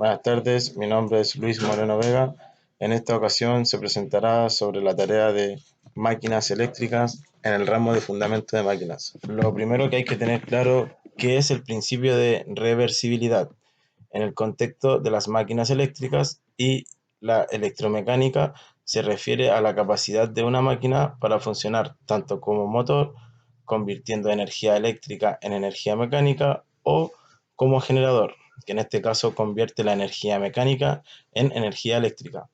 Buenas tardes, mi nombre es Luis Moreno Vega. En esta ocasión se presentará sobre la tarea de máquinas eléctricas en el ramo de fundamento de máquinas. Lo primero que hay que tener claro qué es el principio de reversibilidad en el contexto de las máquinas eléctricas, y la electromecánica se refiere a la capacidad de una máquina para funcionar tanto como motor, convirtiendo energía eléctrica en energía mecánica, o como generador, que en este caso convierte la energía mecánica en energía eléctrica,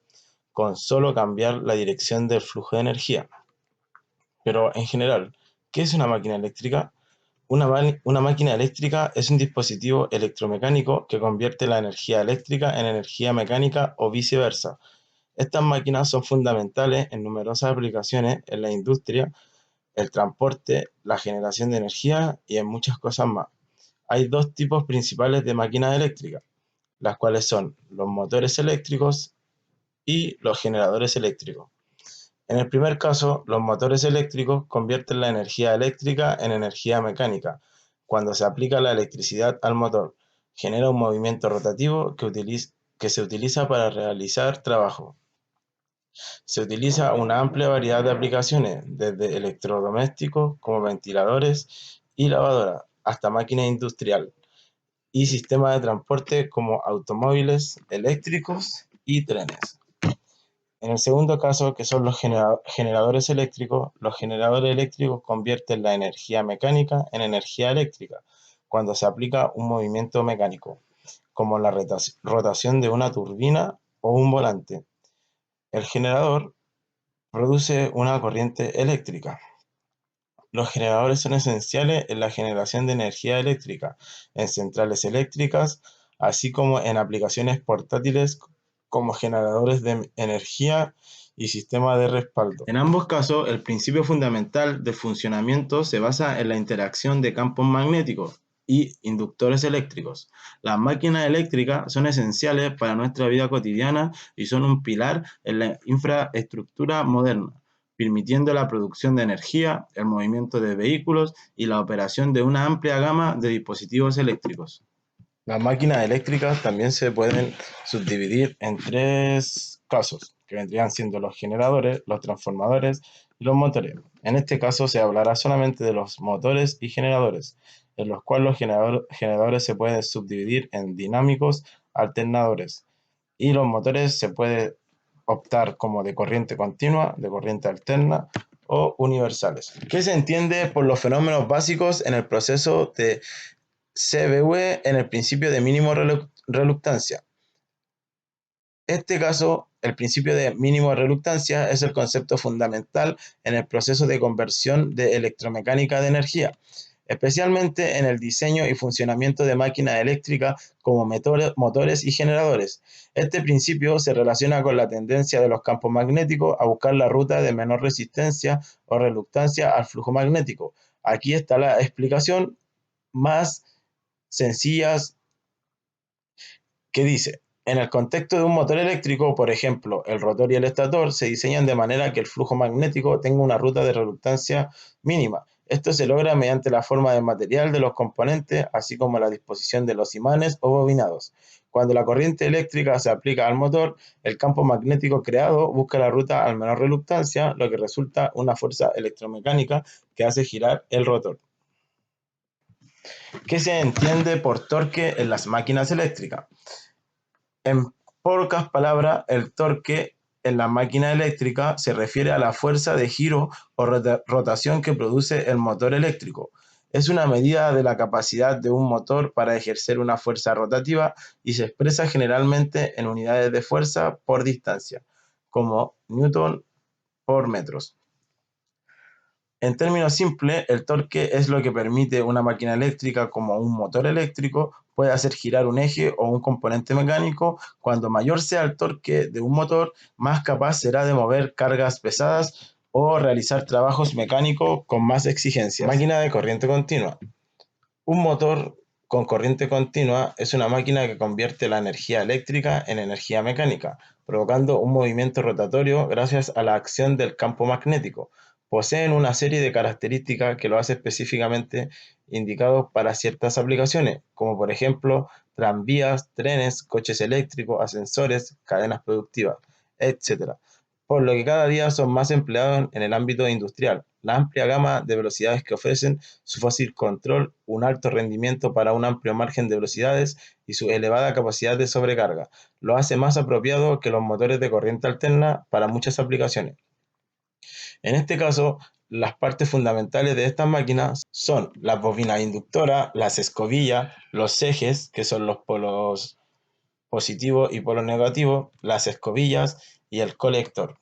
con solo cambiar la dirección del flujo de energía. Pero en general, ¿qué es una máquina eléctrica? Una máquina eléctrica es un dispositivo electromecánico que convierte la energía eléctrica en energía mecánica o viceversa. Estas máquinas son fundamentales en numerosas aplicaciones en la industria, el transporte, la generación de energía y en muchas cosas más. Hay dos tipos principales de máquinas eléctricas, las cuales son los motores eléctricos y los generadores eléctricos. En el primer caso, los motores eléctricos convierten la energía eléctrica en energía mecánica. Cuando se aplica la electricidad al motor, genera un movimiento rotativo que se utiliza para realizar trabajo. Se utiliza una amplia variedad de aplicaciones, desde electrodomésticos como ventiladores y lavadoras, hasta máquinas industriales y sistemas de transporte como automóviles eléctricos y trenes. En el segundo caso, que son los generadores eléctricos convierten la energía mecánica en energía eléctrica cuando se aplica un movimiento mecánico, como la rotación de una turbina o un volante. El generador produce una corriente eléctrica. Los generadores son esenciales en la generación de energía eléctrica, en centrales eléctricas, así como en aplicaciones portátiles como generadores de energía y sistemas de respaldo. En ambos casos, el principio fundamental de funcionamiento se basa en la interacción de campos magnéticos y inductores eléctricos. Las máquinas eléctricas son esenciales para nuestra vida cotidiana y son un pilar en la infraestructura moderna, permitiendo la producción de energía, el movimiento de vehículos y la operación de una amplia gama de dispositivos eléctricos. Las máquinas eléctricas también se pueden subdividir en tres casos, que vendrían siendo los generadores, los transformadores y los motores. En este caso se hablará solamente de los motores y generadores, en los cuales los generadores se pueden subdividir en dinámicos, alternadores, y los motores se puede optar como de corriente continua, de corriente alterna o universales. ¿Qué se entiende por los fenómenos básicos en el proceso de CVV en el principio de mínimo reluctancia? Este caso, el principio de mínimo reluctancia es el concepto fundamental en el proceso de conversión de electromecánica de energía, especialmente en el diseño y funcionamiento de máquinas eléctricas como motores y generadores. Este principio se relaciona con la tendencia de los campos magnéticos a buscar la ruta de menor resistencia o reluctancia al flujo magnético. Aquí está la explicación más sencilla, que dice: en el contexto de un motor eléctrico, por ejemplo, el rotor y el estator se diseñan de manera que el flujo magnético tenga una ruta de reluctancia mínima. Esto se logra mediante la forma del material de los componentes, así como la disposición de los imanes o bobinados. Cuando la corriente eléctrica se aplica al motor, el campo magnético creado busca la ruta a menor reluctancia, lo que resulta una fuerza electromecánica que hace girar el rotor. ¿Qué se entiende por torque en las máquinas eléctricas? En pocas palabras, el torque en la máquina eléctrica se refiere a la fuerza de giro o rotación que produce el motor eléctrico. Es una medida de la capacidad de un motor para ejercer una fuerza rotativa y se expresa generalmente en unidades de fuerza por distancia, como newton por metros. En términos simples, el torque es lo que permite una máquina eléctrica, como un motor eléctrico, puede hacer girar un eje o un componente mecánico. Cuando mayor sea el torque de un motor, más capaz será de mover cargas pesadas o realizar trabajos mecánicos con más exigencia. Máquina de corriente continua. Un motor con corriente continua es una máquina que convierte la energía eléctrica en energía mecánica, provocando un movimiento rotatorio gracias a la acción del campo magnético. Poseen una serie de características que lo hace específicamente indicado para ciertas aplicaciones, como por ejemplo tranvías, trenes, coches eléctricos, ascensores, cadenas productivas, etc. Por lo que cada día son más empleados en el ámbito industrial. La amplia gama de velocidades que ofrecen, su fácil control, un alto rendimiento para un amplio margen de velocidades y su elevada capacidad de sobrecarga lo hace más apropiado que los motores de corriente alterna para muchas aplicaciones. En este caso, las partes fundamentales de estas máquinas son las bobinas inductoras, las escobillas, los ejes, que son los polos positivos y polos negativos, las escobillas y el colector.